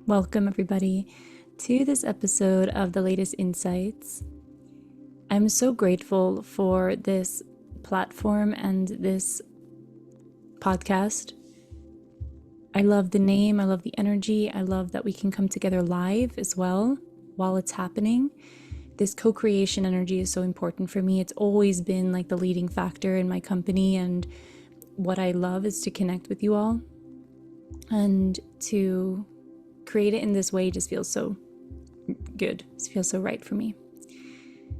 Welcome, everybody, to this episode of The Latest Insights. I'm so grateful for this platform and this podcast. I love the name, I love the energy, I love that we can come together live as well while it's happening. This co-creation energy is so important for me. It's always been like the leading factor in my company, and what I love is to connect with you all, and to create it in this way just feels so good. It feels so right for me.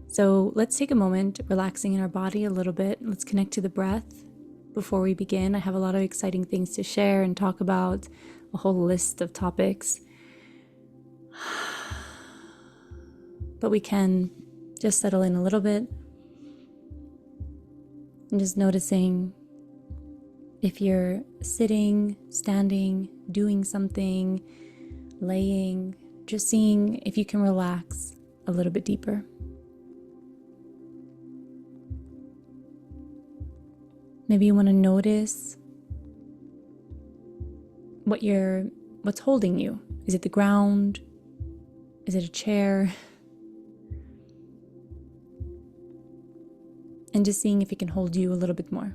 So let's take a moment, relaxing in our body a little bit. Let's connect to the breath before we begin. I have a lot of exciting things to share and talk about, a whole list of topics. But we can just settle in a little bit and just noticing if you're sitting, standing, doing something, laying, just seeing if you can relax a little bit deeper. Maybe you want to notice what's holding you. Is it the ground? Is it a chair? And just seeing if it can hold you a little bit more.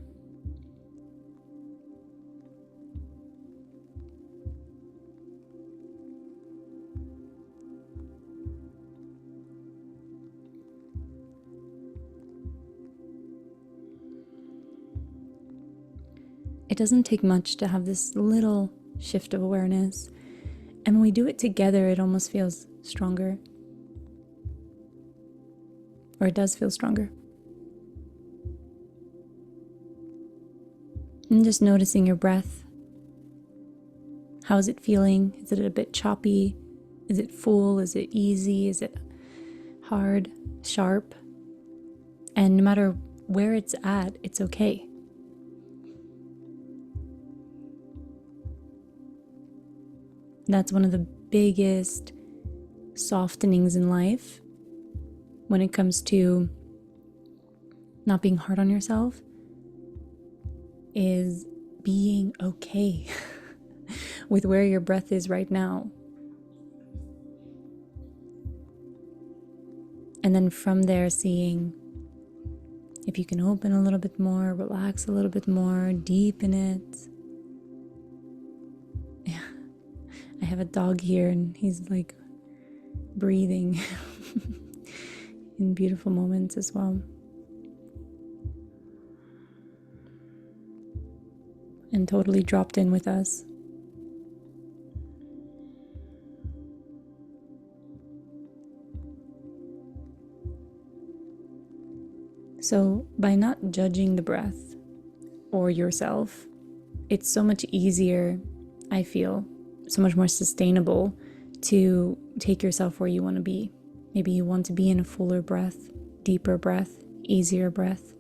It doesn't take much to have this little shift of awareness. And when we do it together, it almost feels stronger. Or it does feel stronger. And just noticing your breath. How is it feeling? Is it a bit choppy? Is it full? Is it easy? Is it hard, sharp? And no matter where it's at, it's okay. That's one of the biggest softenings in life when it comes to not being hard on yourself, is being okay with where your breath is right now. And then from there, seeing if you can open a little bit more, relax a little bit more, deepen it. I have a dog here and he's like breathing in beautiful moments as well. And totally dropped in with us. So by not judging the breath or yourself, it's so much easier, I feel, so much more sustainable to take yourself where you want to be. Maybe you want to be in a fuller breath, deeper breath, easier breath.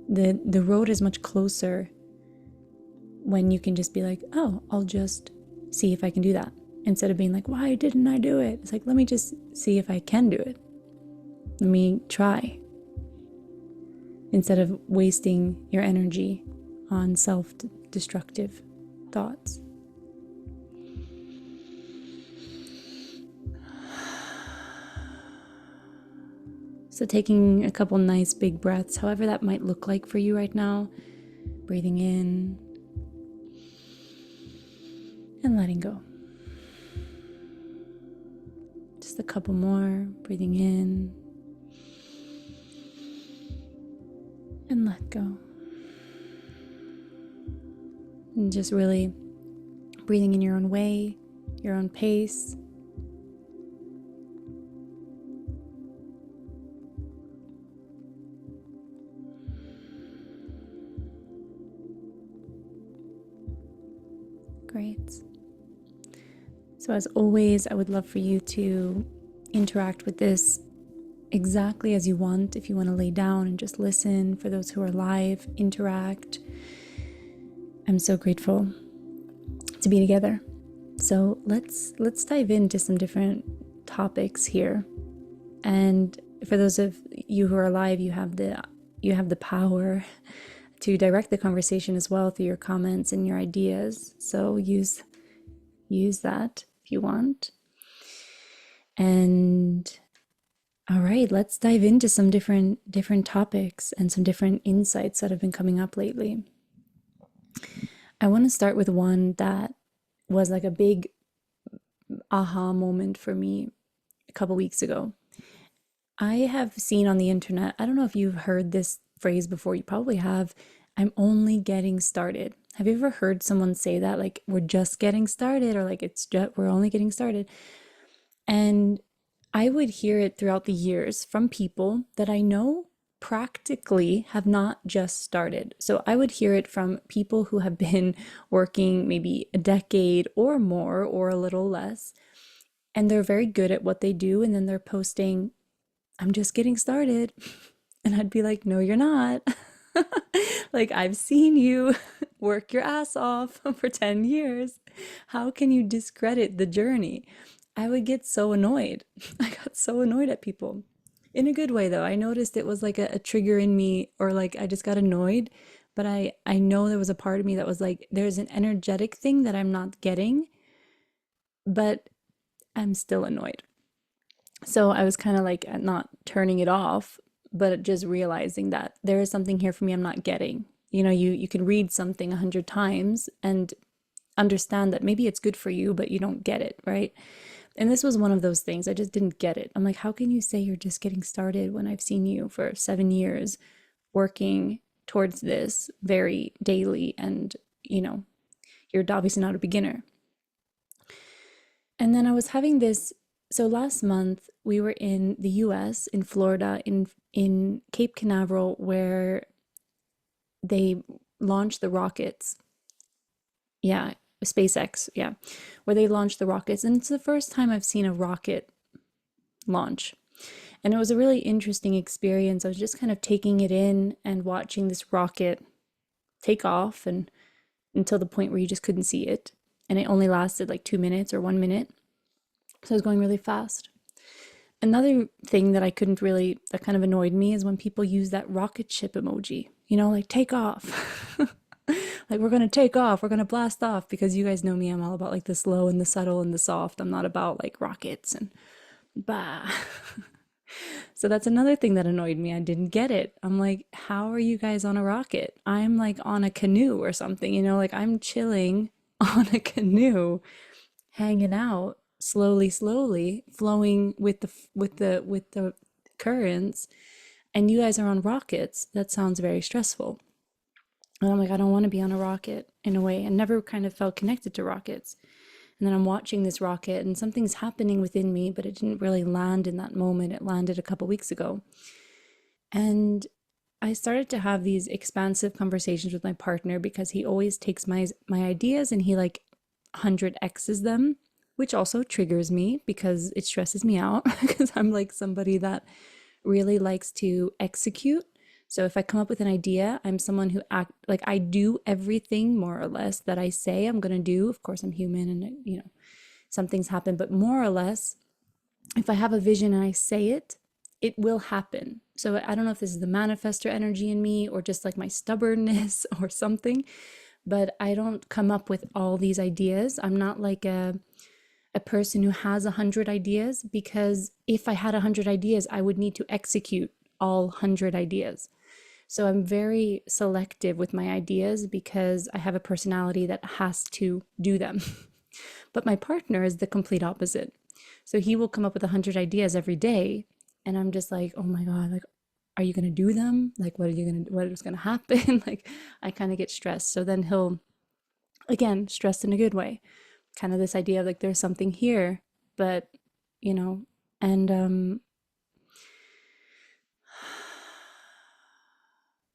The road is much closer when you can just be like, oh, I'll just see if I can do that. Instead of being like, why didn't I do it? It's like, let me just see if I can do it. Let me try. Instead of wasting your energy on self-destructive thoughts. So taking a couple nice big breaths, however that might look like for you right now, breathing in and letting go. Just a couple more, breathing in and let go. And just really breathing in your own way, your own pace. Great. So as always, I would love for you to interact with this exactly as you want. If you want to lay down and just listen, for those who are live, interact. I'm so grateful to be together. So let's dive into some different topics here. And for those of you who are live, you have the power to direct the conversation as well through your comments and your ideas. So use that. if you want. And all right, let's dive into some different topics and some different insights that have been coming up lately. I want to start with one that was like a big aha moment for me a couple weeks ago. I have seen on the internet, I don't know if you've heard this phrase before, you probably have, I'm only getting started. Have you ever heard someone say that? Like, we're just getting started, or like, we're only getting started. And I would hear it throughout the years from people that I know practically have not just started. So I would hear it from people who have been working maybe a decade or more or a little less, and they're very good at what they do. And then they're posting, I'm just getting started. And I'd be like, no, you're not. Like, I've seen you work your ass off for 10 years. How can you discredit the journey? I would get so annoyed. I got so annoyed at people. In a good way, though. I noticed it was like a trigger in me, or like I just got annoyed. But I know there was a part of me that was like, there's an energetic thing that I'm not getting, but I'm still annoyed. So I was kind of like not turning it off, but just realizing that there is something here for me I'm not getting. You know, you can read something 100 times and understand that maybe it's good for you, but you don't get it, right? And this was one of those things. I just didn't get it. I'm like, how can you say you're just getting started when I've seen you for 7 years working towards this very daily, and you're obviously not a beginner. And then I was having this. So last month we were in the US, in Florida, in Cape Canaveral, where they launched the rockets. Yeah, SpaceX, yeah, where they launched the rockets. And it's the first time I've seen a rocket launch. And it was a really interesting experience. I was just kind of taking it in and watching this rocket take off, and until the point where you just couldn't see it. And it only lasted like 2 minutes or 1 minute. So I was going really fast. Another thing that that kind of annoyed me is when people use that rocket ship emoji, like take off. Like, we're going to take off, we're going to blast off, because you guys know me, I'm all about like the slow and the subtle and the soft. I'm not about like rockets and bah. So that's another thing that annoyed me. I didn't get it. I'm like, how are you guys on a rocket? I'm like on a canoe or something, like I'm chilling on a canoe, hanging out, slowly flowing with the currents, and you guys are on rockets. That sounds very stressful. And I'm like, I don't want to be on a rocket in a way, and never kind of felt connected to rockets. And then I'm watching this rocket and something's happening within me, but it didn't really land in that moment. It landed a couple weeks ago. And I started to have these expansive conversations with my partner, because he always takes my ideas and he like 100x's them, which also triggers me because it stresses me out, because I'm like somebody that really likes to execute. So if I come up with an idea, I'm someone who I do everything more or less that I say I'm going to do. Of course, I'm human, and some things happen, but more or less, if I have a vision and I say it, it will happen. So I don't know if this is the manifestor energy in me or just like my stubbornness or something, but I don't come up with all these ideas. I'm not like a person who has 100 ideas, because if I had 100 ideas, I would need to execute all 100 ideas. So I'm very selective with my ideas, because I have a personality that has to do them. But my partner is the complete opposite. So he will come up with 100 ideas every day, and I'm just like, oh my God, like, are you gonna do them? Like, what is gonna happen? Like, I kind of get stressed. So then he'll, again, stressed in a good way, kind of this idea of like, there's something here, but you know, and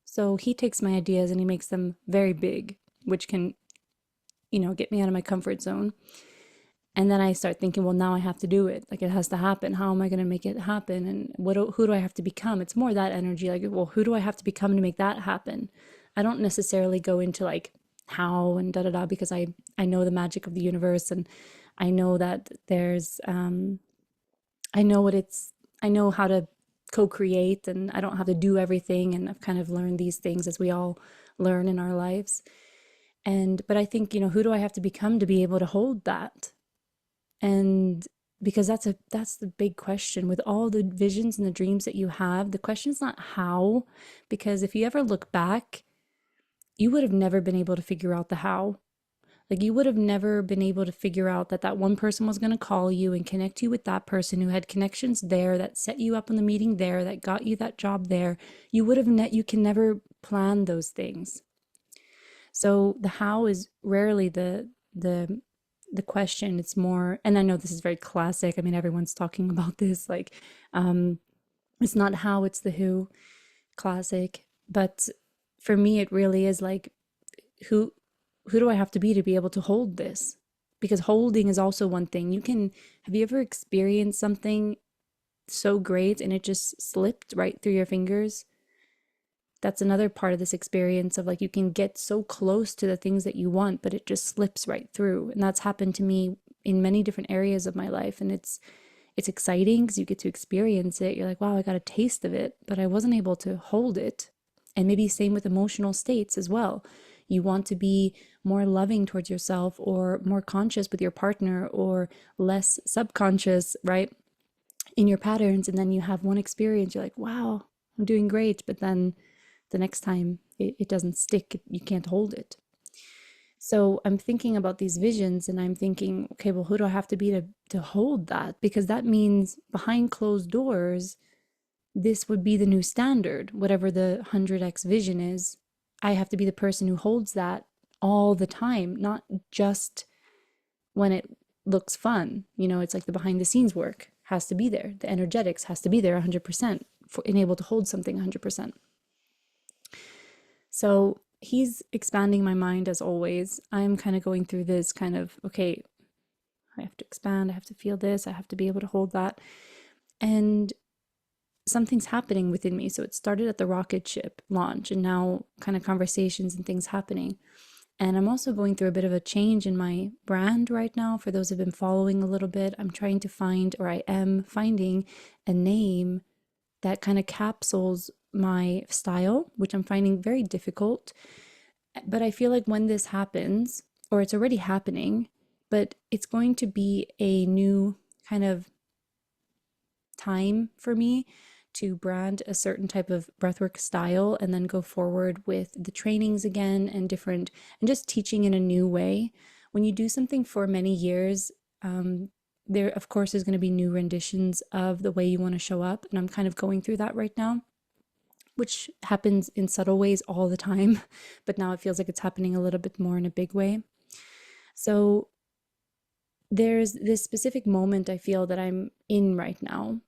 so he takes my ideas and he makes them very big, which can, get me out of my comfort zone. And then I start thinking, well, now I have to do it. Like, it has to happen. How am I going to make it happen? And who do I have to become? It's more that energy. Like, well, who do I have to become to make that happen? I don't necessarily go into like how and da da da, because I know the magic of the universe, and I know that there's I know what it's I know how to co-create, and I don't have to do everything, and I've kind of learned these things as we all learn in our lives. But I think, who do I have to become to be able to hold that? And because that's the big question with all the visions and the dreams that you have. The question is not how, because if you ever look back, you would have never been able to figure out the how. Like you would have never been able to figure out that that one person was going to call you and connect you with that person who had connections there, that set you up in the meeting there, that got you that job there. You can never plan those things. So the how is rarely the question. It's more, and I know this is very classic. I mean, everyone's talking about this. Like, um, it's not how, it's the who. Classic. But for me, it really is like, who who do I have to be able to hold this? Because holding is also one thing. Have you ever experienced something so great and it just slipped right through your fingers? That's another part of this experience of like you can get so close to the things that you want, but it just slips right through. And that's happened to me in many different areas of my life. And it's exciting because you get to experience it. You're like, wow, I got a taste of it, but I wasn't able to hold it. And maybe same with emotional states as well. You want to be more loving towards yourself or more conscious with your partner or less subconscious, right? In your patterns. And then you have one experience, you're like, wow, I'm doing great. But then the next time it doesn't stick, you can't hold it. So I'm thinking about these visions and I'm thinking, okay, well, who do I have to be to hold that? Because that means behind closed doors, this would be the new standard, whatever the 100x vision is. I have to be the person who holds that all the time, not just when it looks fun. It's like the behind the scenes work has to be there. The energetics has to be there 100% for being able to hold something 100%. So he's expanding my mind as always. I'm kind of going through this kind of, okay, I have to expand, I have to feel this, I have to be able to hold that. And something's happening within me. So it started at the rocket ship launch and now kind of conversations and things happening. And I'm also going through a bit of a change in my brand right now. For those who've been following a little bit, I'm trying to find, or I am finding, a name that kind of capsules my style, which I'm finding very difficult. But I feel like when this happens, or it's already happening, but it's going to be a new kind of time for me to brand a certain type of breathwork style and then go forward with the trainings again and different, and just teaching in a new way. When you do something for many years, there of course is going to be new renditions of the way you want to show up. And I'm kind of going through that right now, which happens in subtle ways all the time, but now it feels like it's happening a little bit more in a big way. So there's this specific moment I feel that I'm in right now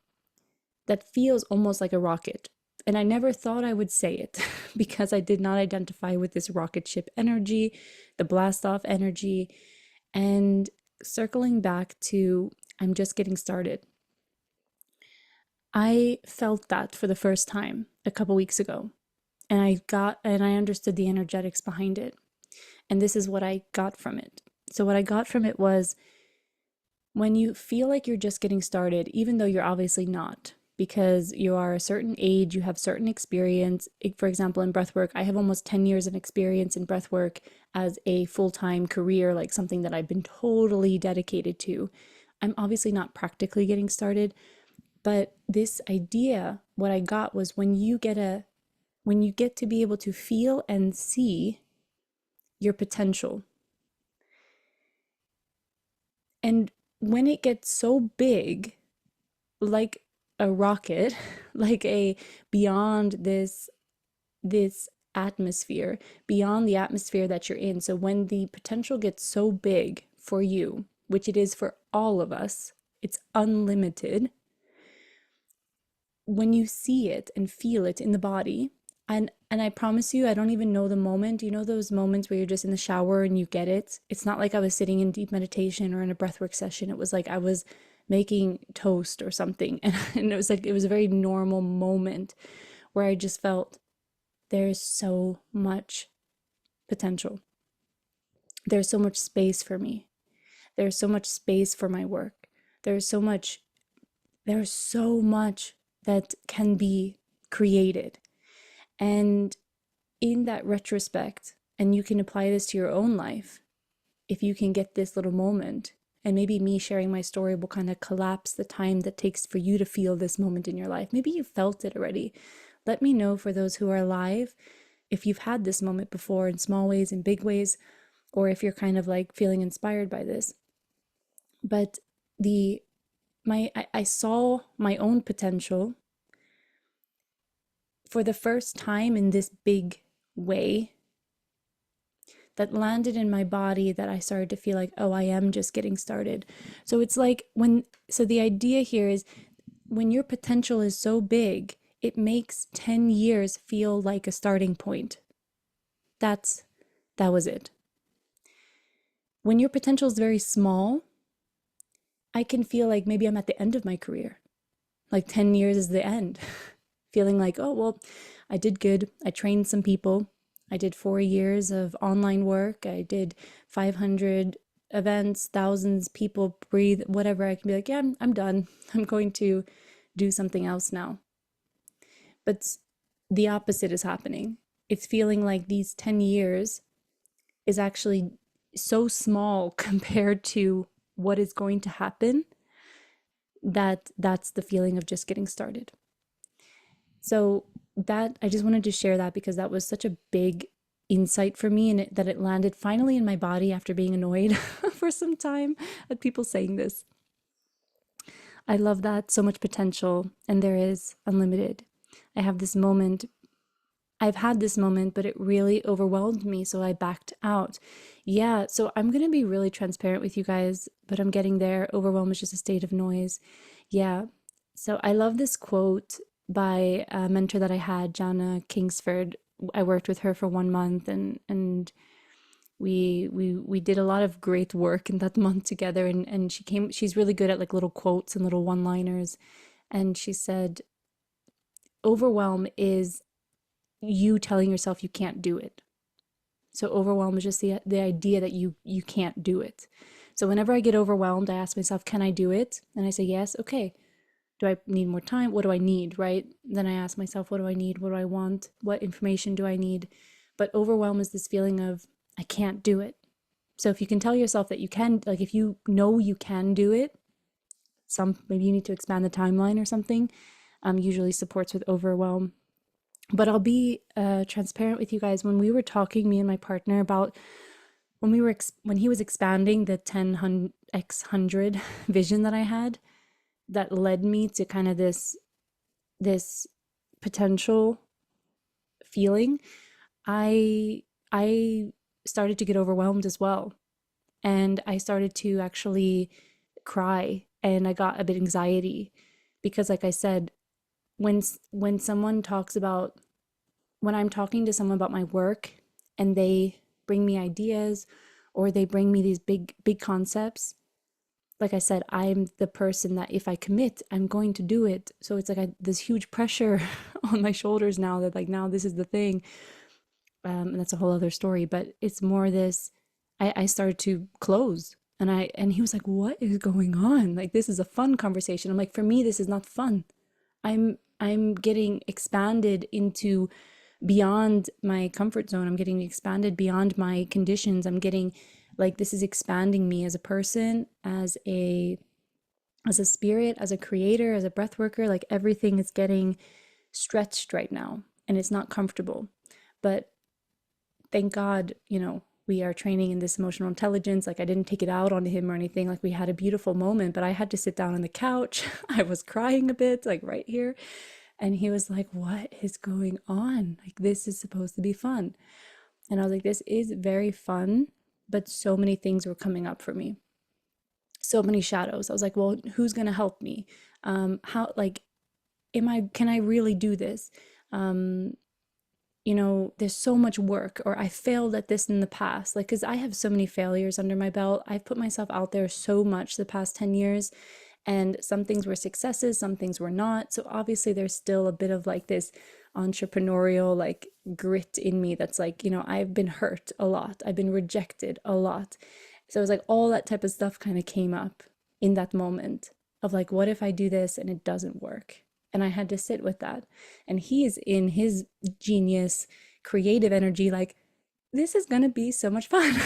that feels almost like a rocket. And I never thought I would say it because I did not identify with this rocket ship energy, the blast off energy. And circling back to, I'm just getting started. I felt that for the first time a couple weeks ago. And I understood the energetics behind it. And this is what I got from it. So what I got from it was, when you feel like you're just getting started, even though you're obviously not, because you are a certain age, you have certain experience. For example, in breathwork, I have almost 10 years of experience in breathwork as a full-time career, like something that I've been totally dedicated to. I'm obviously not practically getting started, but this idea, what I got was, when you get to be able to feel and see your potential, and when it gets so big, like a rocket, like a beyond this atmosphere, beyond the atmosphere that you're in. So when the potential gets so big for you, which it is for all of us, it's unlimited. When you see it and feel it in the body, and I promise you, I don't even know the moment. You know those moments where you're just in the shower and you get it? It's not like I was sitting in deep meditation or in a breathwork session. It was like I was making toast or something. And it was like, it was a very normal moment where I just felt there's so much potential. There's so much space for me. There's so much space for my work. There's so much, there's so much that can be created. And in that retrospect, and you can apply this to your own life, if you can get this little moment And maybe me sharing my story will kind of collapse the time that takes for you to feel this moment in your life. Maybe you felt it already. Let me know, for those who are alive, if you've had this moment before, in small ways, in big ways, or if you're kind of like feeling inspired by this. But I saw my own potential for the first time in this big way that landed in my body, that I started to feel like, oh, I am just getting started. So it's like so the idea here is, when your potential is so big, it makes 10 years feel like a starting point. That was it. When your potential is very small, I can feel like maybe I'm at the end of my career. Like 10 years is the end. Feeling like, oh, well, I did good. I trained some people. I did 4 years of online work. I did 500 events, thousands people breathe, whatever. I can be like, yeah, I'm done. I'm going to do something else now. But the opposite is happening. It's feeling like these 10 years is actually so small compared to what is going to happen, that's the feeling of just getting started. So that, I just wanted to share that because that was such a big insight for me, and that it landed finally in my body after being annoyed for some time at people saying this. I love that. So much potential, and there is unlimited. I have this moment. I've had this moment, but it really overwhelmed me, so I backed out. Yeah, so I'm going to be really transparent with you guys, but I'm getting there. Overwhelm is just a state of noise. Yeah. So I love this quote by a mentor that I had, Jana Kingsford. I worked with her for 1 month, and we did a lot of great work in that month together, and she's really good at like little quotes and little one-liners. And she said, overwhelm is you telling yourself you can't do it. So overwhelm is just the idea that you can't do it. So whenever I get overwhelmed, I ask myself, can I do it? And I say yes. Okay. Do I need more time? What do I need, right? Then I ask myself, what do I need? What do I want? What information do I need? But overwhelm is this feeling of, I can't do it. So if you can tell yourself that you can, like if you know you can do it, maybe you need to expand the timeline or something, usually supports with overwhelm. But I'll be transparent with you guys. When we were talking, me and my partner, about when he was expanding the 10x100 vision that I had, that led me to kind of this potential feeling, I started to get overwhelmed as well. And I started to actually cry, and I got a bit anxiety because, like I said, when someone talks about, when I'm talking to someone about my work and they bring me ideas or they bring me these big concepts, like I said, I'm the person that if I commit, I'm going to do it. So it's like this huge pressure on my shoulders now, that like, now this is the thing. And that's a whole other story, but it's more this, I started to close, and he was like, what is going on? Like, this is a fun conversation. I'm like, for me, this is not fun. I'm getting expanded into beyond my comfort zone. I'm getting expanded beyond my conditions. I'm getting like, this is expanding me as a person, as a spirit, as a creator, as a breath worker. Like, everything is getting stretched right now, and it's not comfortable. But thank God, we are training in this emotional intelligence. Like, I didn't take it out on him or anything. Like, we had a beautiful moment, but I had to sit down on the couch. I was crying a bit, like right here. And he was like, what is going on? Like, this is supposed to be fun. And I was like, this is very fun, but so many things were coming up for me. So many shadows. I was like, well, who's going to help me? How, like, can I really do this? There's so much work, or I failed at this in the past. Like, because I have so many failures under my belt. I've put myself out there so much the past 10 years, and some things were successes, some things were not. So obviously there's still a bit of like this entrepreneurial like grit in me that's like, I've been hurt a lot. I've been rejected a lot. So it was like all that type of stuff kind of came up in that moment of like, what if I do this and it doesn't work? And I had to sit with that. And he's in his genius, creative energy, like, this is going to be so much fun.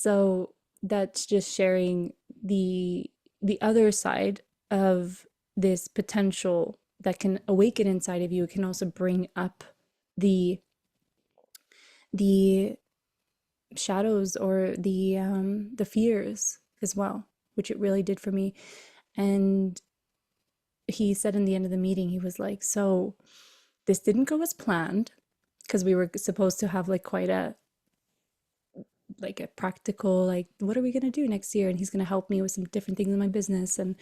So that's just sharing the the other side of this potential that can awaken inside of you. It can also bring up the the shadows or the fears as well, which it really did for me. And he said in the end of the meeting, he was like, "So this didn't go as planned because we were supposed to have like quite a like a practical like what are we going to do next year, and he's going to help me with some different things in my business." And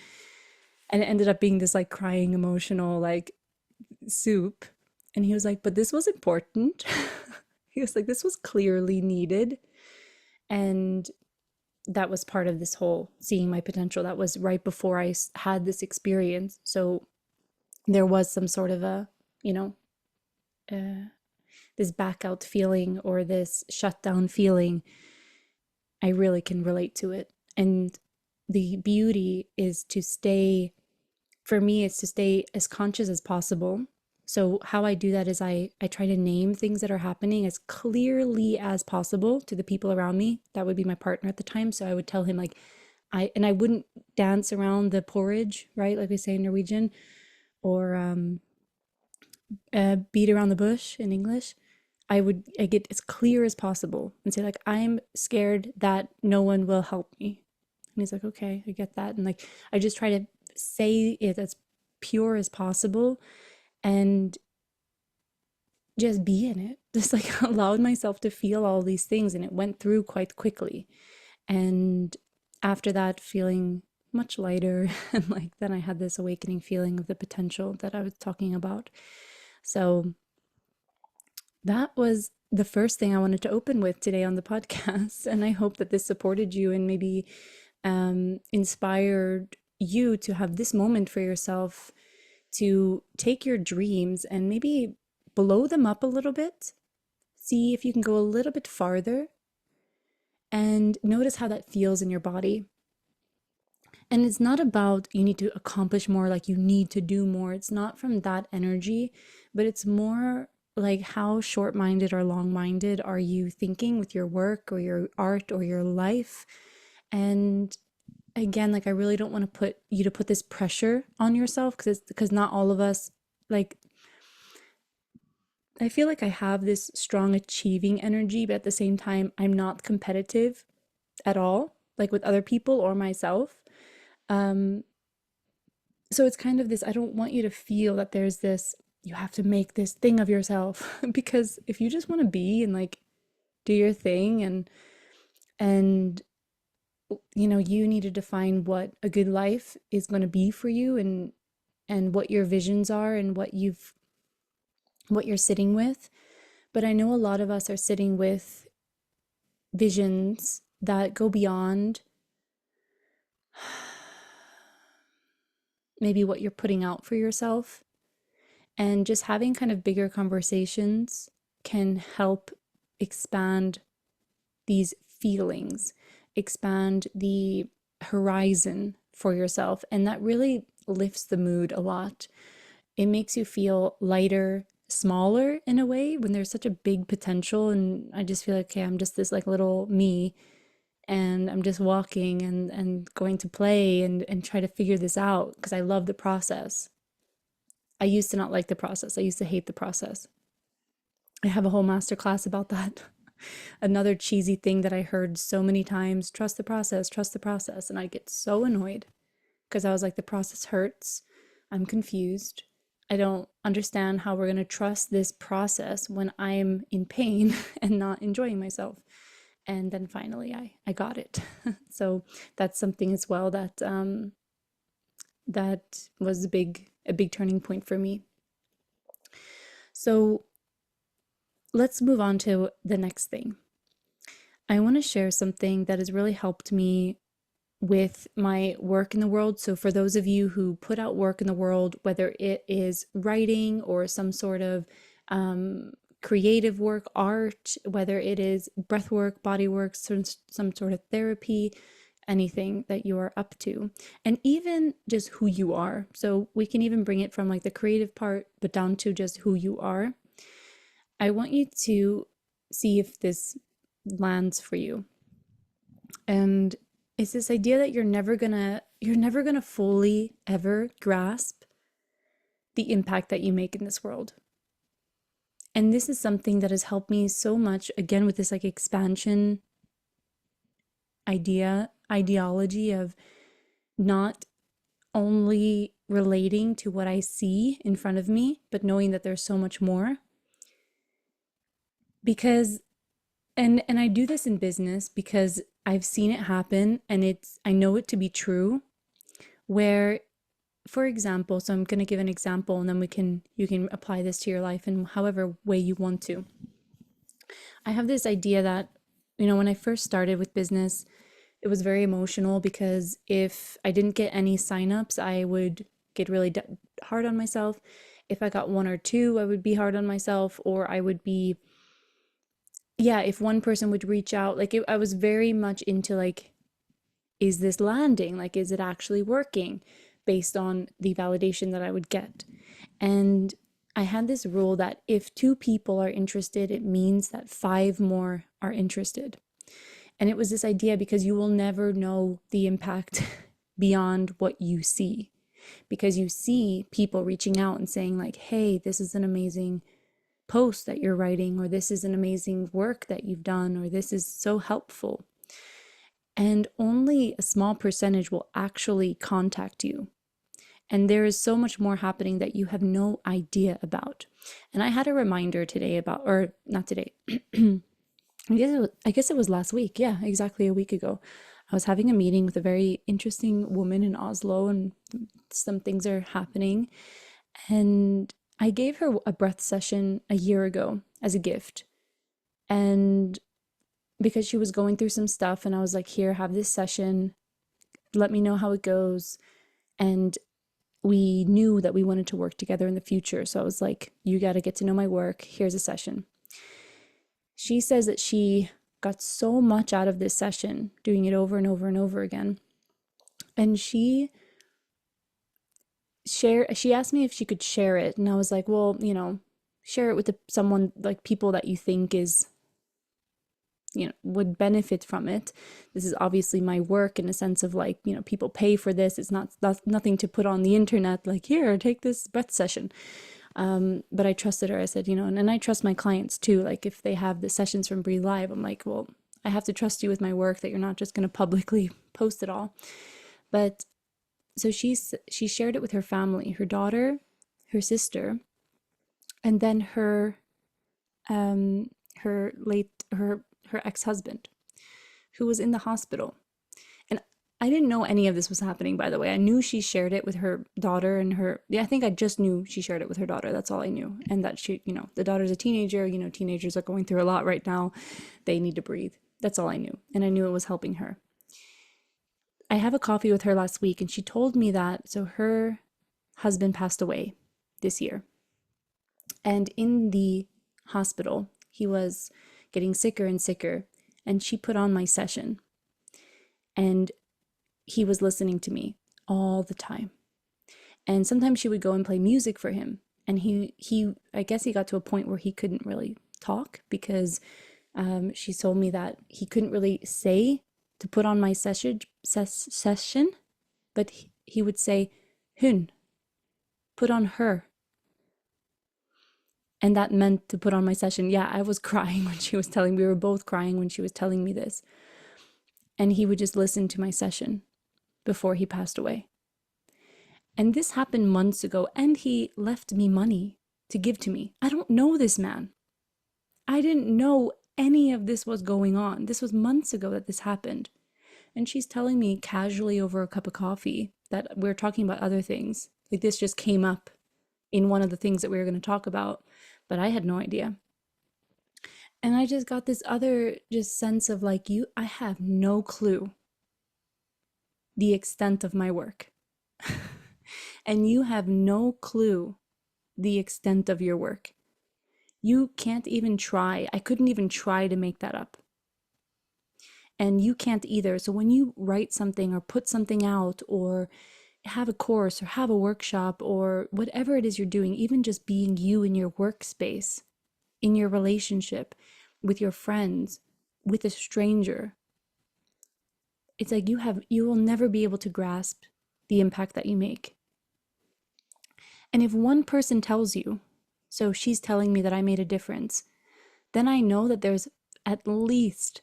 it ended up being this like crying emotional like soup. And he was like, "But this was important." He was like, "This was clearly needed." And that was part of this whole seeing my potential. That was right before I had this experience. So there was some sort of a, you know, uh, this back out feeling or this shutdown feeling. I really can relate to it. And the beauty is to stay, for me, it's to stay as conscious as possible. So how I do that is I try to name things that are happening as clearly as possible to the people around me. That would be my partner at the time. So I would tell him like I wouldn't dance around the porridge, right? Like we say in Norwegian, or beat around the bush in English. I get as clear as possible and say like I'm scared that no one will help me. And he's like, "Okay, I get that." And like I just try to say it as pure as possible and just be in it. Just like allowed myself to feel all these things, and it went through quite quickly. And after that, feeling much lighter, and like then I had this awakening feeling of the potential that I was talking about. So that was the first thing I wanted to open with today on the podcast. And I hope that this supported you and maybe inspired you to have this moment for yourself to take your dreams and maybe blow them up a little bit. See if you can go a little bit farther and notice how that feels in your body. And it's not about you need to accomplish more, like you need to do more. It's not from that energy, but it's more like how short minded or long minded are you thinking with your work or your art or your life? And again, like I really don't want to put you to put this pressure on yourself because not all of us like I feel like I have this strong achieving energy, but at the same time, I'm not competitive at all, like with other people or myself. Um, so it's kind of this, I don't want you to feel that there's this, you have to make this thing of yourself because if you just want to be and like do your thing and you know, you need to define what a good life is going to be for you and what your visions are and what you're sitting with. But I know a lot of us are sitting with visions that go beyond maybe what you're putting out for yourself. And just having kind of bigger conversations can help expand these feelings, expand the horizon for yourself. And that really lifts the mood a lot. It makes you feel lighter, smaller in a way when there's such a big potential. And I just feel like, okay, I'm just this like little me and I'm just walking and going to play and try to figure this out because I love the process. I used to not like the process. I used to hate the process. I have a whole master class about that. Another cheesy thing that I heard so many times, trust the process, trust the process. And I get so annoyed because I was like, the process hurts. I'm confused. I don't understand how we're going to trust this process when I'm in pain and not enjoying myself. And then finally I got it. So that's something as well that that was a big turning point for me. So let's move on to the next thing. I want to share something that has really helped me with my work in the world. So, for those of you who put out work in the world, whether it is writing or some sort of creative work, art, whether it is breath work, body work, some sort of therapy, anything that you are up to, and even just who you are. So, we can even bring it from like the creative part, but down to just who you are. I want you to see if this lands for you. And it's this idea that you're never gonna fully ever grasp the impact that you make in this world. And this is something that has helped me so much, again, with this like expansion ideology of not only relating to what I see in front of me, but knowing that there's so much more. Because and I do this in business because I've seen it happen, and I know it to be true, where, for example, so I'm going to give an example, and then you can apply this to your life in however way you want to. I have this idea that, when I first started with business, it was very emotional because if I didn't get any signups, I would get really hard on myself. If I got one or two, I would be hard on myself, or I would be, yeah, if one person would reach out, I was very much into like, is this landing? Like, is it actually working based on the validation that I would get? And I had this rule that if two people are interested, it means that five more are interested. And it was this idea because you will never know the impact beyond what you see. Because you see people reaching out and saying, like, hey, this is an amazing post that you're writing, or this is an amazing work that you've done, or this is so helpful. And only a small percentage will actually contact you. And there is so much more happening that you have no idea about. And I had a reminder today about, or not today, I guess it was last week. Yeah, exactly a week ago. I was having a meeting with a very interesting woman in Oslo, and some things are happening. And I gave her a breath session a year ago as a gift. And because she was going through some stuff, and I was like, here, have this session. Let me know how it goes. And we knew that we wanted to work together in the future. So I was like, you got to get to know my work. Here's a session. She says that she got so much out of this session, doing it over and over and over again. And she asked me if she could share it. And I was like, well, share it with someone, like people that you think is, would benefit from it. This is obviously my work in a sense of like, people pay for this. It's not nothing to put on the internet, like, here, take this breath session. But I trusted her. I said, and I trust my clients too. Like if they have the sessions from Breathe Live, I'm like, well, I have to trust you with my work, that you're not just going to publicly post it all. But so she shared it with her family, her daughter, her sister, and then um her late her ex-husband, who was in the hospital. And I didn't know any of this was happening, by the way. I knew she shared it with her daughter and yeah, I think I just knew she shared it with her daughter. That's all I knew. And that she, the daughter's a teenager, teenagers are going through a lot right now. They need to breathe. That's all I knew. And I knew it was helping her. I have a coffee with her last week, and she told me that, so her husband passed away this year. And in the hospital, he was getting sicker and sicker, and she put on my session. And he was listening to me all the time. And sometimes she would go and play music for him. And he I guess he got to a point where he couldn't really talk because she told me that he couldn't really say to put on my session, but he would say, hun, put on her. And that meant to put on my session. Yeah, I was crying when she was telling me, we were both crying when she was telling me this. And he would just listen to my session before he passed away. And this happened months ago, and he left me money to give to me. I don't know this man. I didn't know any of this was going on. This was months ago that this happened. And she's telling me casually over a cup of coffee that we're talking about other things. Like this just came up in one of the things that we were going to talk about, but I had no idea. And I just got this other just sense of like, I have no clue the extent of my work. And you have no clue the extent of your work. You can't even try. I couldn't even try to make that up. And you can't either. So when you write something or put something out or have a course or have a workshop or whatever it is you're doing, even just being you in your workspace, in your relationship, with your friends, with a stranger, it's like you will never be able to grasp the impact that you make. And if one person tells you, so she's telling me that I made a difference, then I know that there's at least,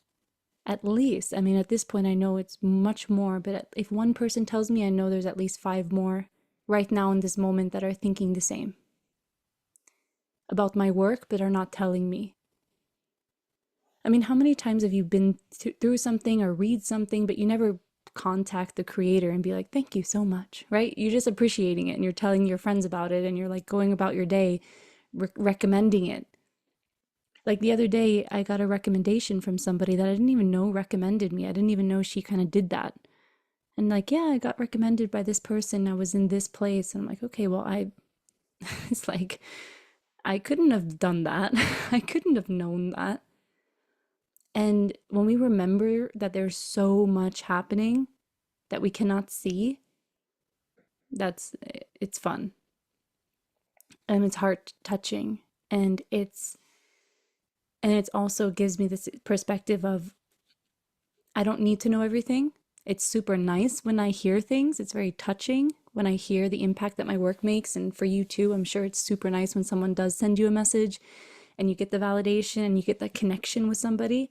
I mean, at this point, I know it's much more, but if one person tells me, I know there's at least five more right now in this moment that are thinking the same about my work, but are not telling me. I mean, how many times have you been through something or read something, but you never contact the creator and be like, thank you so much, right? You're just appreciating it and you're telling your friends about it and you're like going about your day recommending it. Like the other day, I got a recommendation from somebody that I didn't even know recommended me. I didn't even know she kind of did that. And like, yeah, I got recommended by this person. I was in this place. And I'm like, okay, well, it's like, I couldn't have done that. I couldn't have known that. And when we remember that there's so much happening that we cannot see, it's fun and it's heart touching. And it's also gives me this perspective of I don't need to know everything. It's super nice when I hear things. It's very touching when I hear the impact that my work makes. And for you too, I'm sure it's super nice when someone does send you a message and you get the validation and you get that connection with somebody.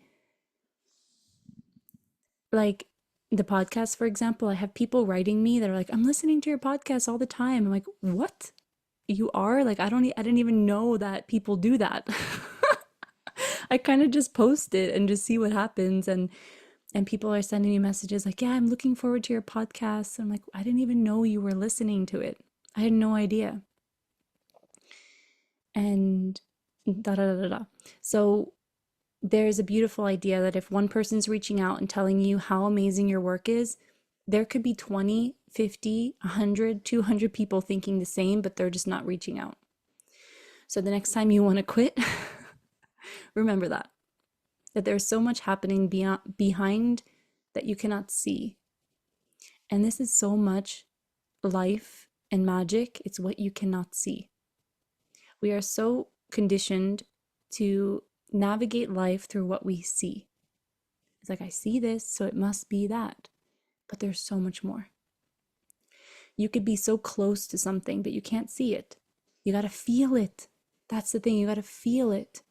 Like the podcast, for example, I have people writing me that are like, I'm listening to your podcast all the time. I'm like, what? You are? Like, I didn't even know that people do that. I kind of just post it and just see what happens. And people are sending me messages like, yeah, I'm looking forward to your podcast. I'm like, I didn't even know you were listening to it. I had no idea. And da da da da. So there's a beautiful idea that if one person's reaching out and telling you how amazing your work is, there could be 20, 50, 100, 200 people thinking the same, but they're just not reaching out. So the next time you want to quit, remember that there's so much happening behind that you cannot see. And this is so much life and magic. It's what you cannot see. We are so conditioned to navigate life through what we see. It's like, I see this, so it must be that. But there's so much more. You could be so close to something, but you can't see it. You got to feel it. That's the thing. You got to feel it.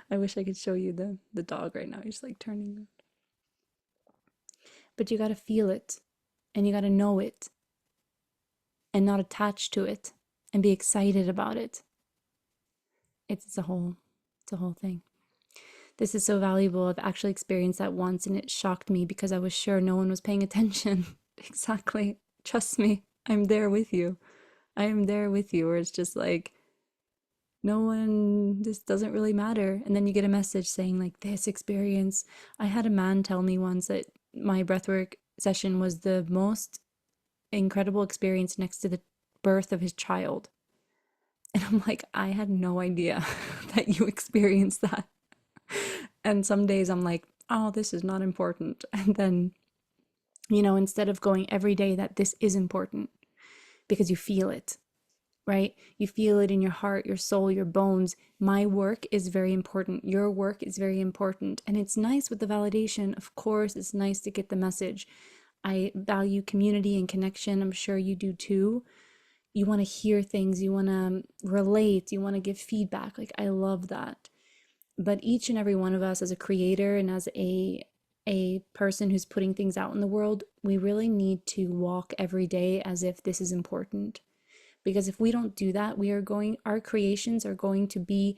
I wish I could show you the dog right now. He's like turning. But you got to feel it and you got to know it and not attach to it and be excited about it. It's a whole thing. This is so valuable. I've actually experienced that once and it shocked me because I was sure no one was paying attention. Exactly. Trust me. I'm there with you. I am there with you where it's just like no one, this doesn't really matter. And then you get a message saying like this experience. I had a man tell me once that my breathwork session was the most incredible experience next to the birth of his child. And I'm like, I had no idea that you experienced that. And some days I'm like, oh, this is not important. And then, instead of going every day that this is important because you feel it, right? You feel it in your heart, your soul, your bones. My work is very important. Your work is very important. And it's nice with the validation. Of course, it's nice to get the message. I value community and connection. I'm sure you do too. You want to hear things, you want to relate, you want to give feedback. Like, I love that. But each and every one of us as a creator and as a person who's putting things out in the world, we really need to walk every day as if this is important. Because if we don't do that, our creations are going to be,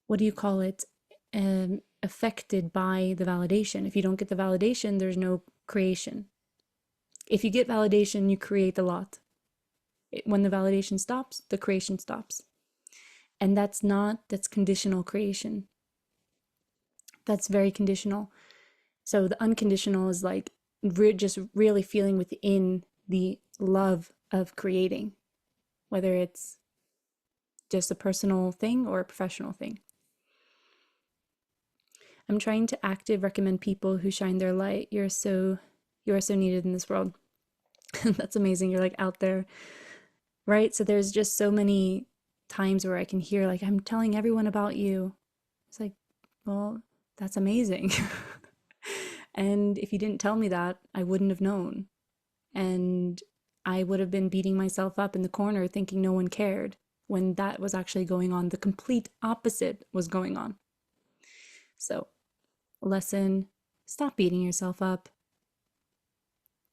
what do you call it, affected by the validation. If you don't get the validation, there's no creation. If you get validation, you create a lot. When the validation stops, the creation stops. And that's conditional creation. That's very conditional. So the unconditional is like just really feeling within the love of creating, whether it's just a personal thing or a professional thing. I'm trying to active recommend people who shine their light. You are so needed in this world. That's amazing. You're like out there, right? So there's just so many times where I can hear like, I'm telling everyone about you. It's like, well, that's amazing. And if you didn't tell me that, I wouldn't have known. And I would have been beating myself up in the corner thinking no one cared when that was actually going on. The complete opposite was going on. So, lesson, stop beating yourself up.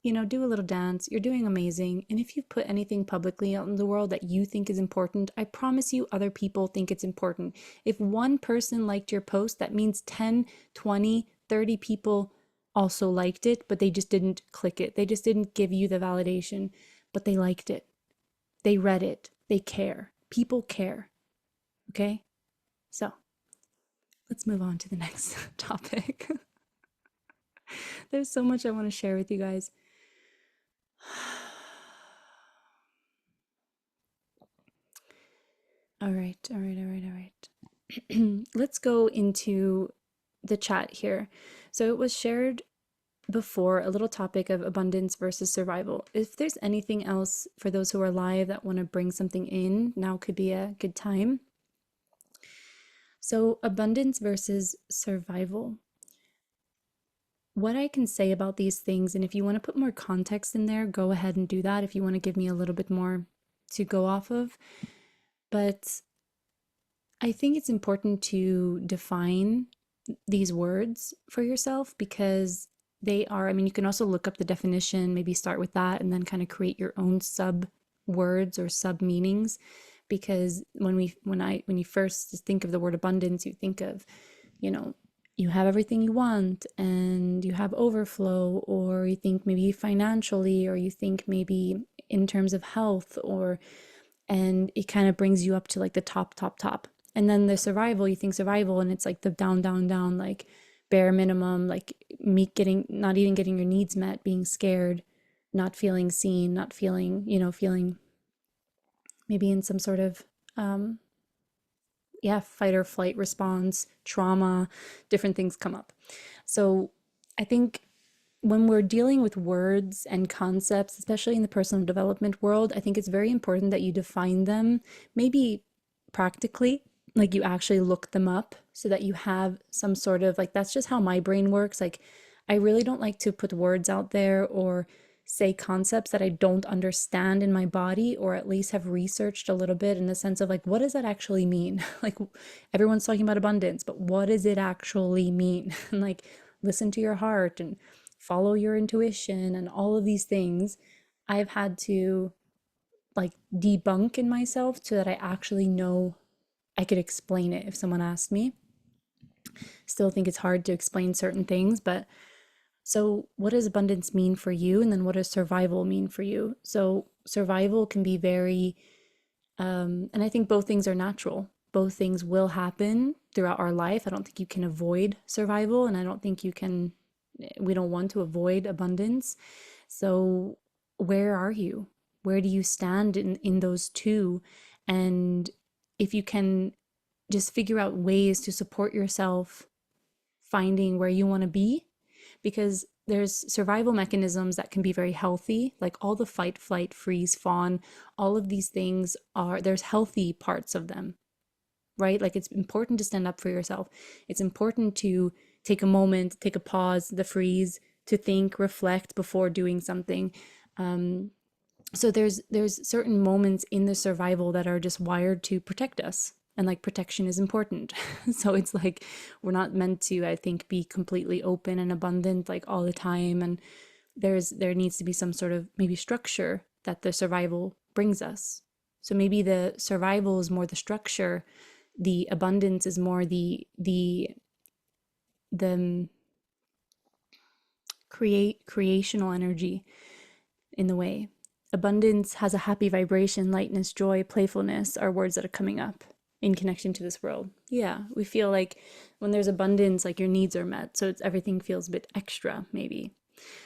Do a little dance. You're doing amazing. And if you put anything publicly out in the world that you think is important, I promise you other people think it's important. If one person liked your post, that means 10, 20, 30 people also liked it, but they just didn't click it. They just didn't give you the validation, but they liked it. They read it. They care. People care. Okay? So let's move on to the next topic. There's so much I want to share with you guys. All right, all right, all right, all right. Let's go into the chat here. So it was shared before a little topic of abundance versus survival. If there's anything else for those who are live that want to bring something in, now could be a good time. So, abundance versus survival. What I can say about these things, and if you want to put more context in there, go ahead and do that if you want to give me a little bit more to go off of. But I think it's important to define these words for yourself because they are, I mean, you can also look up the definition, maybe start with that, and then kind of create your own sub words or sub meanings. Because when you first think of the word abundance, you think of, you know, you have everything you want and you have overflow, or you think maybe financially, or you think maybe in terms of health, or and it kind of brings you up to like the top. And then the survival, you think survival, and it's like the down, like bare minimum, like me getting, not even getting your needs met, being scared, not feeling seen, not feeling, feeling maybe in some sort of, yeah, fight or flight response, trauma, different things come up. So I think when we're dealing with words and concepts, especially in the personal development world, I think it's very important that you define them, maybe practically, like you actually look them up so that you have some sort of like, that's just how my brain works. Like, I really don't like to put words out there or say concepts that I don't understand in my body, or at least have researched a little bit in the sense of like, what does that actually mean? Like, everyone's talking about abundance, but what does it actually mean? And like, listen to your heart and follow your intuition and all of these things. I've had to like debunk in myself so that I actually know I could explain it if someone asked me. Still think it's hard to explain certain things, but so what does abundance mean for you? And then what does survival mean for you? So survival can be very, and I think both things are natural. Both things will happen throughout our life. I don't think you can avoid survival, and I don't think we don't want to avoid abundance. So where are you? Where do you stand in those two? And if you can just figure out ways to support yourself finding where you want to be, because there's survival mechanisms that can be very healthy, like all the fight, flight, freeze, fawn, all of these things there's healthy parts of them, right? Like, it's important to stand up for yourself. It's important to take a moment, take a pause, the freeze, to think, reflect before doing something. So there's certain moments in the survival that are just wired to protect us, and like protection is important. So it's like we're not meant to, I think, be completely open and abundant like all the time, and there needs to be some sort of maybe structure that the survival brings us. So maybe the survival is more the structure, the abundance is more the creational energy in the way. Abundance has a happy vibration, lightness, joy, playfulness are words that are coming up in connection to this world. Yeah, we feel like when there's abundance, like your needs are met. So everything feels a bit extra, maybe.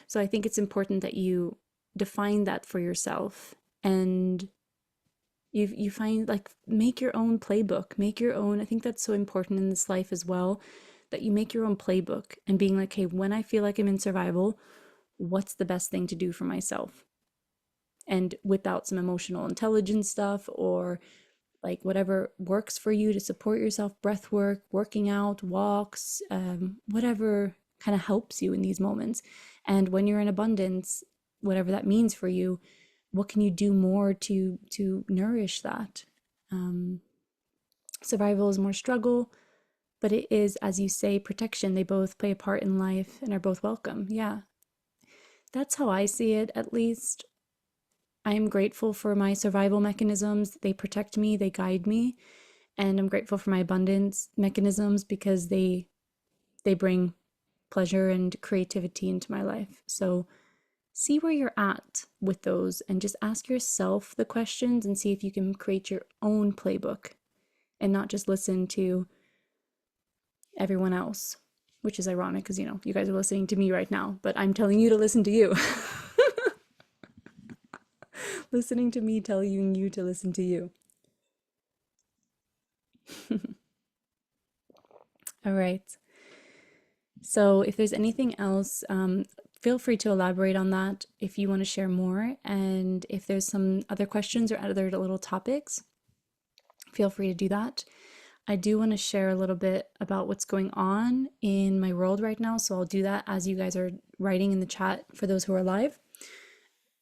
So I think it's important that you define that for yourself, and you find, like, make your own playbook, make your own. I think that's so important in this life as well, that you make your own playbook and being like, hey, when I feel like I'm in survival, what's the best thing to do for myself? And without some emotional intelligence stuff or like whatever works for you to support yourself, breath work, working out, walks, whatever kind of helps you in these moments. And when you're in abundance, whatever that means for you, what can you do more to nourish that? Um, Survival is more struggle, but it is, as you say, protection. They both play a part in life and are both welcome. Yeah, that's how I see it, at least. I am grateful for my survival mechanisms. They protect me, they guide me, and I'm grateful for my abundance mechanisms because they bring pleasure and creativity into my life. So see where you're at with those and just ask yourself the questions and see if you can create your own playbook and not just listen to everyone else, which is ironic because, you guys are listening to me right now, but I'm telling you to listen to you. Listening to me telling you to listen to you. All right. So if there's anything else, feel free to elaborate on that if you want to share more. And if there's some other questions or other little topics, feel free to do that. I do want to share a little bit about what's going on in my world right now. So I'll do that as you guys are writing in the chat for those who are live.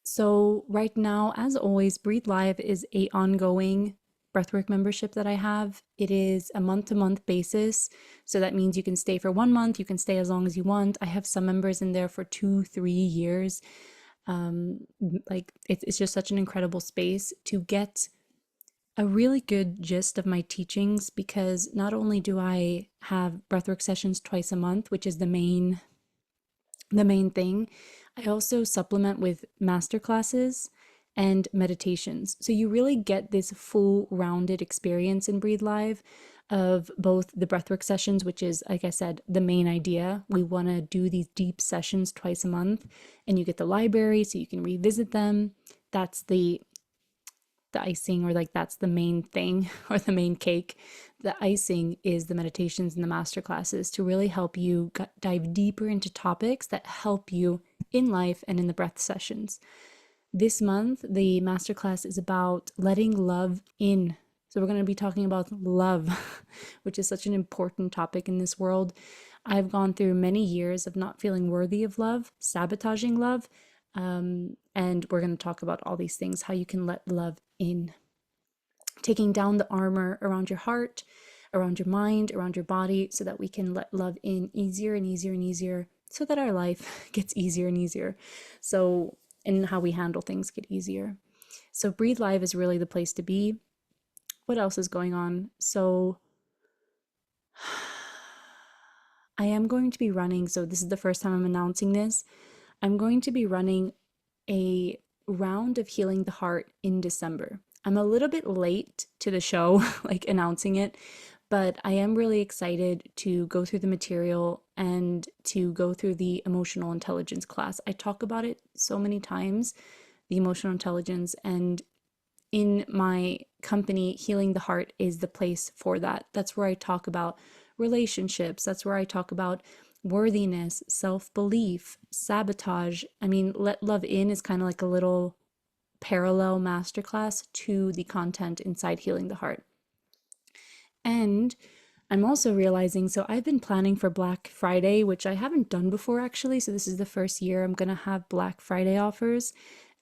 So right now, as always, Breathe Live is a ongoing breathwork membership that I have. It is a month-to-month basis. So that means you can stay for 1 month, you can stay as long as you want. I have some members in there for 2-3 years. Like it's just such an incredible space to get a really good gist of my teachings, because not only do I have breathwork sessions twice a month, which is the main thing, I also supplement with master classes and meditations. So you really get this full rounded experience in Breathe Live of both the breathwork sessions, which is, like I said, the main idea. We want to do these deep sessions twice a month, and you get the library so you can revisit them. That's the icing, or like that's the main thing or the main cake. The icing is the meditations and the master classes to really help you dive deeper into topics that help you in life and in the breath sessions. This month, the masterclass is about letting love in. So we're going to be talking about love, which is such an important topic in this world. I've gone through many years of not feeling worthy of love, sabotaging love, and we're going to talk about all these things, how you can let love in, taking down the armor around your heart, around your mind, around your body, so that we can let love in easier and easier and easier, so that our life gets easier and easier. So, and how we handle things get easier. So, Breathe Live is really the place to be. What else is going on? So, I am going to be running, so this is the first time I'm announcing this. I'm going to be running a round of Healing the Heart in December. I'm a little bit late to the show, like announcing it, but I am really excited to go through the material and to go through the emotional intelligence class. I talk about it so many times, the emotional intelligence, and in my company, Healing the Heart is the place for that. That's where I talk about relationships. That's where I talk about worthiness, self belief, sabotage. I mean, Let Love In is kind of like a little parallel masterclass to the content inside Healing the Heart. And I'm also realizing, so I've been planning for Black Friday, which I haven't done before actually. So this is the first year I'm going to have Black Friday offers.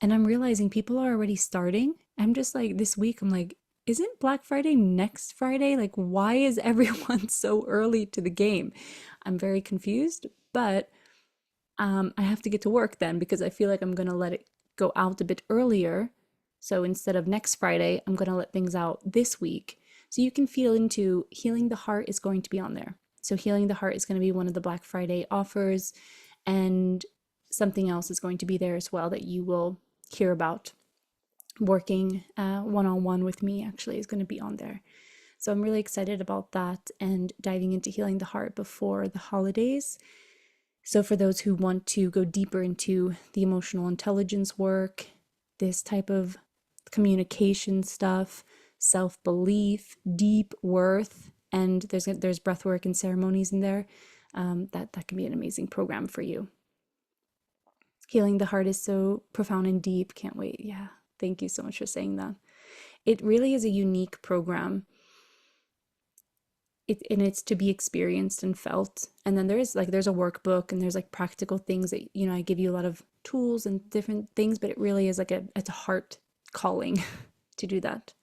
And I'm realizing people are already starting. I'm just like, this week, I'm like, isn't Black Friday next Friday? Like, why is everyone so early to the game? I'm very confused, but I have to get to work then because I feel like I'm going to let it go out a bit earlier. So instead of next Friday, I'm going to let things out this week. So you can feel into Healing the Heart is going to be on there. So Healing the Heart is going to be one of the Black Friday offers, and something else is going to be there as well that you will hear about. Working one-on-one with me actually is going to be on there. So I'm really excited about that and diving into Healing the Heart before the holidays. So for those who want to go deeper into the emotional intelligence work, this type of communication stuff, self-belief, deep worth, and there's breath work and ceremonies in there, that can be an amazing program for you. Healing the Heart is so profound and deep. Can't wait. Yeah. Thank you so much for saying that. it really is a unique program. And it's to be experienced and felt. And then there's a workbook and there's like practical things that, I give you a lot of tools and different things, but it really is like it's a heart calling to do that.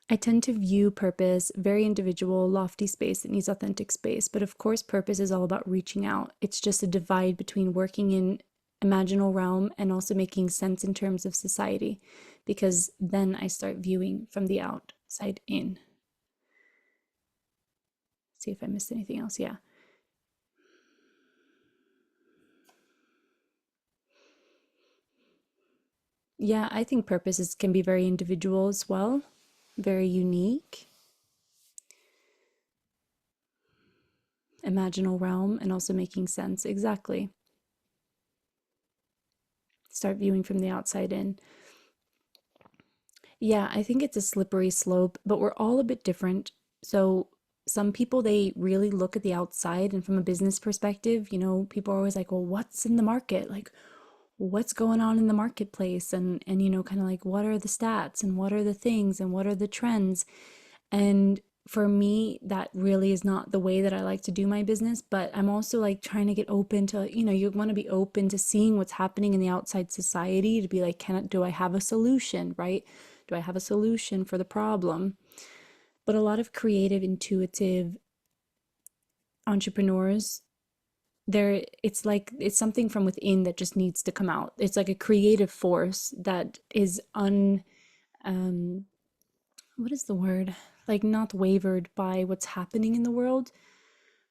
I tend to view purpose very individual, lofty space that needs authentic space. But of course, purpose is all about reaching out. It's just a divide between working in imaginal realm and also making sense in terms of society, because then I start viewing from the outside in. See if I missed anything else. Yeah. Yeah, I think purposes can be very individual as well, very unique, imaginal realm, and also making sense. Exactly. Start viewing from the outside in. Yeah, I think it's a slippery slope, but we're all a bit different. So, some people, they really look at the outside, and from a business perspective, people are always like, well, what's in the market? Like, what's going on in the marketplace? And kind of like, what are the stats and what are the things and what are the trends? And for me, that really is not the way that I like to do my business. But I'm also like trying to get open to, you want to be open to seeing what's happening in the outside society to be like, do I have a solution, right? Do I have a solution for the problem? But a lot of creative, intuitive entrepreneurs, it's like it's something from within that just needs to come out. It's like a creative force that is um what is the word? Like not wavered by what's happening in the world,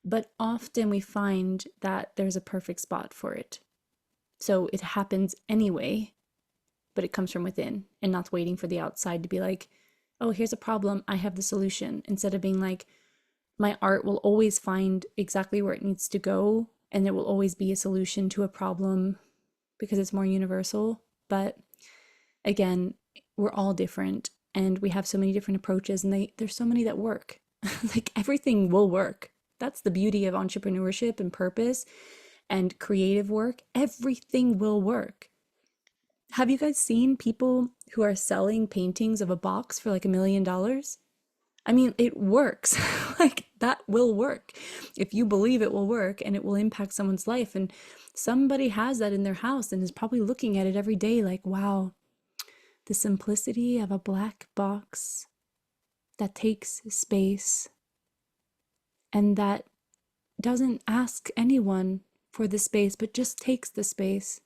but often we find that there's a perfect spot for it. So it happens anyway, but it comes from within and not waiting for the outside to be like, oh, here's a problem, I have the solution. Instead of being like, my art will always find exactly where it needs to go and it will always be a solution to a problem because it's more universal. But again, we're all different and we have so many different approaches, and there's so many that work. Like everything will work. That's the beauty of entrepreneurship and purpose and creative work. Everything will work. Have you guys seen people who are selling paintings of a box for like $1 million? I mean, it works. Like that will work. If you believe it will work and it will impact someone's life, and somebody has that in their house and is probably looking at it every day like, wow, the simplicity of a black box that takes space and that doesn't ask anyone for the space, but just takes the space.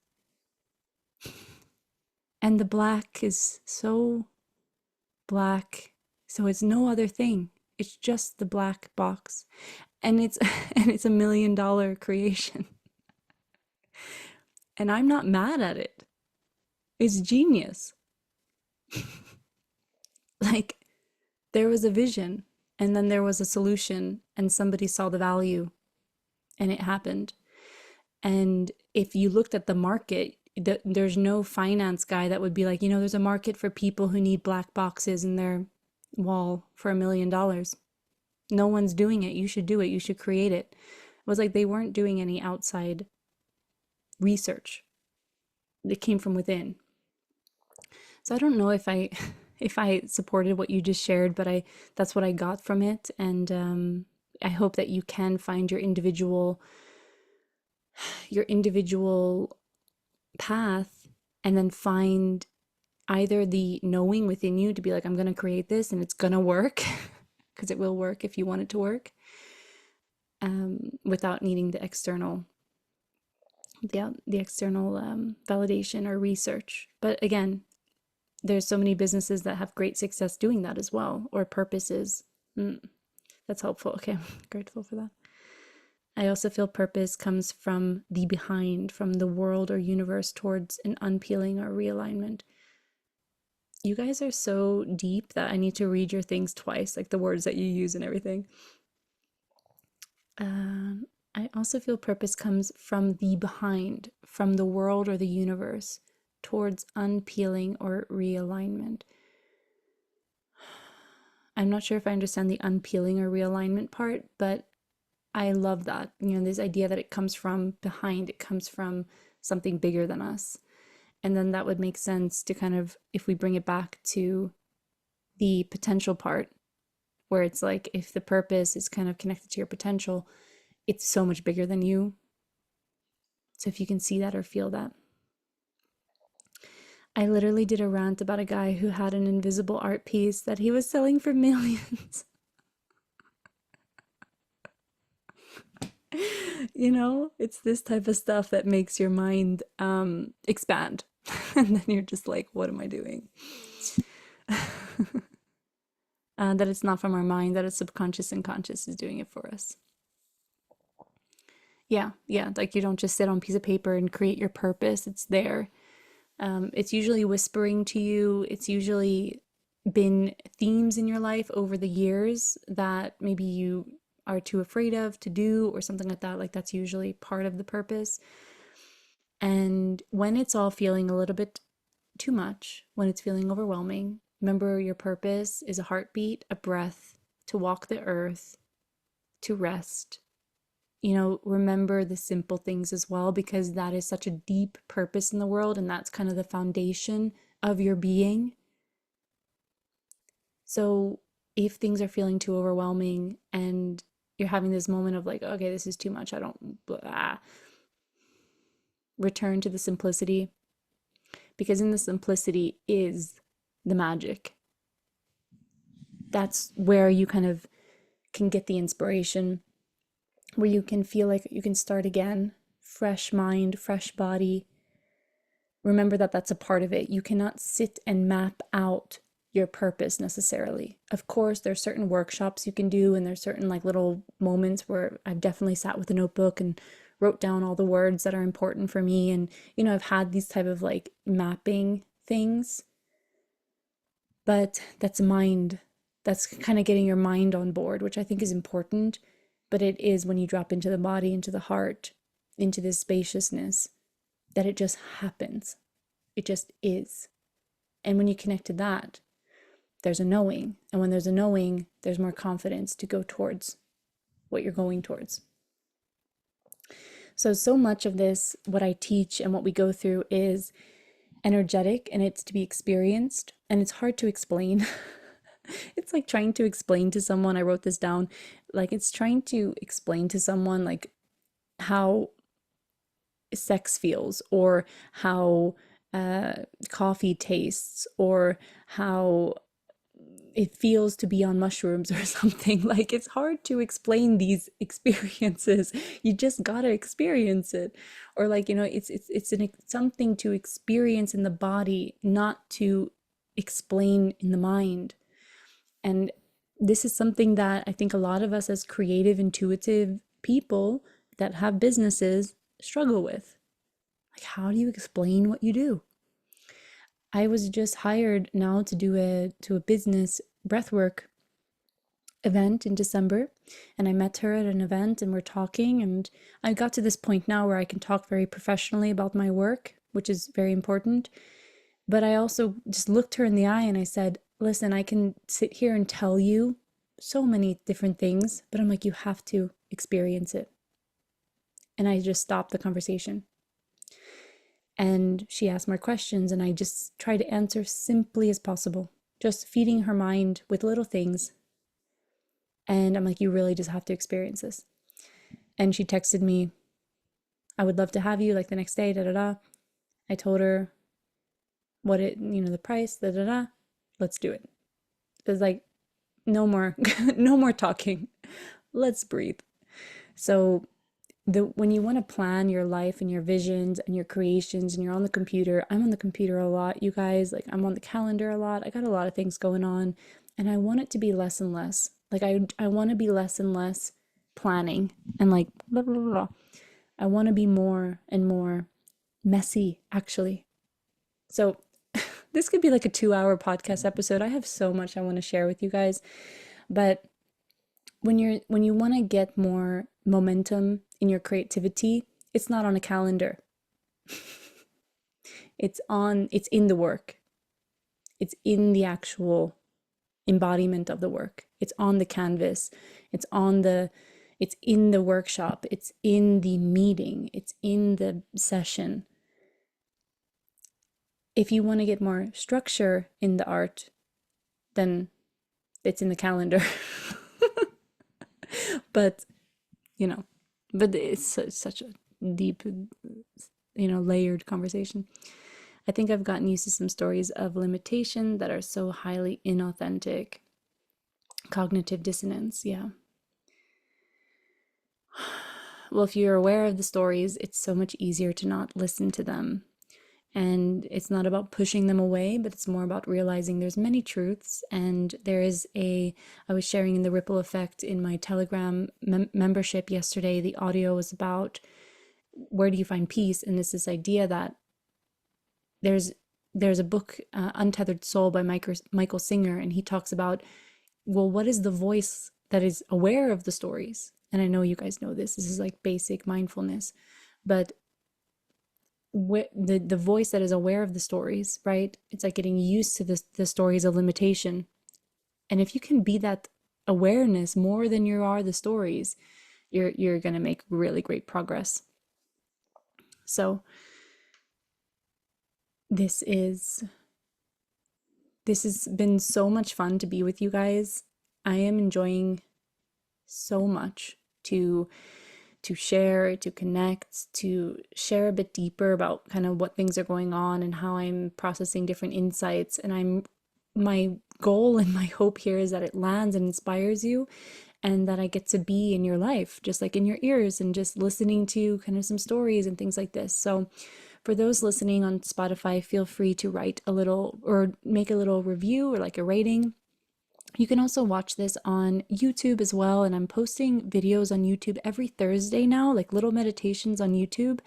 And the black is so black, so it's no other thing. It's just the black box. And it's and it's $1 million creation. And I'm not mad at it. It's genius. Like there was a vision and then there was a solution and somebody saw the value and it happened. And if you looked at the market, there's no finance guy that would be like, there's a market for people who need black boxes in their wall for $1 million. No one's doing it. You should do it. You should create it. It was like they weren't doing any outside research. It came from within. So I don't know if I if I supported what you just shared, but I that's what I got from it, and I hope that you can find your individual path, and then find either the knowing within you to be like, I'm going to create this and it's going to work, because it will work if you want it to work, without needing the external validation or research. But again, there's so many businesses that have great success doing that as well, or purposes. That's helpful. Okay, I'm grateful for that. I also feel purpose comes from the behind, from the world or universe towards an unpeeling or realignment. You guys are so deep that I need to read your things twice, like the words that you use and everything. I also feel purpose comes from the behind, from the world or the universe, towards unpeeling or realignment. I'm not sure if I understand the unpeeling or realignment part, but I love that. This idea that it comes from behind, it comes from something bigger than us. And then that would make sense to kind of, if we bring it back to the potential part, where it's like if the purpose is kind of connected to your potential, it's so much bigger than you. So if you can see that or feel that. I literally did a rant about a guy who had an invisible art piece that he was selling for millions. It's this type of stuff that makes your mind expand. And then you're just like, what am I doing? That it's not from our mind, that it's subconscious and conscious is doing it for us. Yeah, like you don't just sit on a piece of paper and create your purpose. It's there. It's usually whispering to you. It's usually been themes in your life over the years that maybe you are too afraid of to do or something like that. Like that's usually part of the purpose. And when it's all feeling a little bit too much, when it's feeling overwhelming, remember your purpose is a heartbeat, a breath, to walk the earth, to rest. Remember the simple things as well, because that is such a deep purpose in the world, and that's kind of the foundation of your being. So if things are feeling too overwhelming and you're having this moment of like, okay, this is too much, I don't, blah, return to the simplicity, because in the simplicity is the magic. That's where you kind of can get the inspiration, where you can feel like you can start again, fresh mind, fresh body. Remember that that's a part of it. You cannot sit and map out your purpose necessarily. Of course, there's certain workshops you can do, and there's certain like little moments where I've definitely sat with a notebook and wrote down all the words that are important for me. And, I've had these type of like mapping things, but that's mind. That's kind of getting your mind on board, which I think is important. But it is when you drop into the body, into the heart, into this spaciousness, that it just happens. It just is. And when you connect to that, there's a knowing. And when there's a knowing, there's more confidence to go towards what you're going towards. So much of this, what I teach and what we go through is energetic, and it's to be experienced, and it's hard to explain. It's like trying to explain to someone, I wrote this down, like it's trying to explain to someone like how sex feels, or how coffee tastes, or how it feels to be on mushrooms or something. Like it's hard to explain these experiences. You just gotta experience it. Or like, something to experience in the body, not to explain in the mind. And this is something that I think a lot of us as creative, intuitive people that have businesses struggle with. Like, how do you explain what you do? I was just hired now to do a business breathwork event in December, and I met her at an event and we're talking, and I got to this point now where I can talk very professionally about my work, which is very important. But I also just looked her in the eye and I said, listen, I can sit here and tell you so many different things, but I'm like, you have to experience it. And I just stopped the conversation. And she asked more questions, and I just tried to answer simply as possible, just feeding her mind with little things. And I'm like, you really just have to experience this. And she texted me, I would love to have you like the next day, da da da. I told her the price, da da da. Let's do it. It was like, no more, no more talking. Let's breathe. So when you want to plan your life and your visions and your creations, and you're on the computer, I'm on the computer a lot, you guys, like I'm on the calendar a lot. I got a lot of things going on, and I want it to be less and less. Like I want to be less and less planning and like blah, blah, blah, blah. I want to be more and more messy, actually. So this could be like a 2-hour podcast episode. I have so much I want to share with you guys, but when you want to get more momentum in your creativity, it's not on a calendar. It's in the work. It's in the actual embodiment of the work. It's on the canvas. It's in the workshop. It's in the meeting. It's in the session. If you want to get more structure in the art, then it's in the calendar. But, you know, but it's such a deep, layered conversation. I think I've gotten used to some stories of limitation that are so highly inauthentic. Cognitive dissonance, yeah. Well, if you're aware of the stories, it's so much easier to not listen to them. And it's not about pushing them away, but it's more about realizing there's many truths. And I was sharing in the ripple effect in my Telegram membership yesterday. The audio was about where do you find peace? And it's this idea that there's there's a book, Untethered Soul by Michael Singer, and he talks about, well, what is the voice that is aware of the stories? And I know you guys know this. This is like basic mindfulness, but the voice that is aware of the stories, right? It's like getting used to the stories of limitation. And if you can be that awareness more than you are the stories, you're gonna make really great progress. So this is this has been so much fun to be with you guys. I am enjoying so much to share, to connect, to share a bit deeper about kind of what things are going on and how I'm processing different insights. And my goal and my hope here is that it lands and inspires you, and that I get to be in your life, just like in your ears, and just listening to kind of some stories and things like this. So for those listening on Spotify, feel free to write a little or make a little review or like a rating. You can also watch this on YouTube as well, and I'm posting videos on YouTube every Thursday now, like little meditations on YouTube.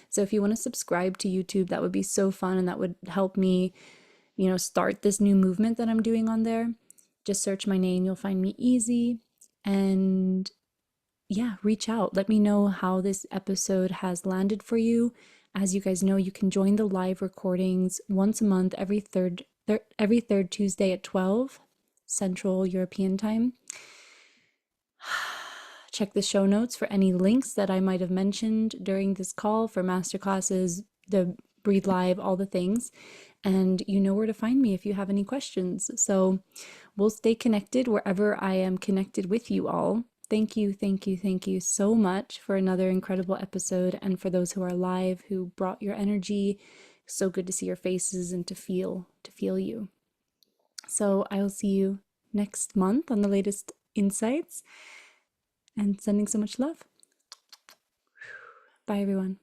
So if you want to subscribe to YouTube, that would be so fun, and that would help me, start this new movement that I'm doing on there. Just search my name, you'll find me easy. And yeah, reach out. Let me know how this episode has landed for you. As you guys know, you can join the live recordings once a month, every third Tuesday at 12 Central European Time. Check the show notes for any links that I might have mentioned during this call for masterclasses, the Breathe Live, all the things. And you know where to find me if you have any questions. So we'll stay connected wherever I am connected with you all. Thank you, thank you, thank you so much for another incredible episode. And for those who are live, who brought your energy, so good to see your faces and to feel you. So I will see you next month on the latest insights, and sending so much love. Bye, everyone.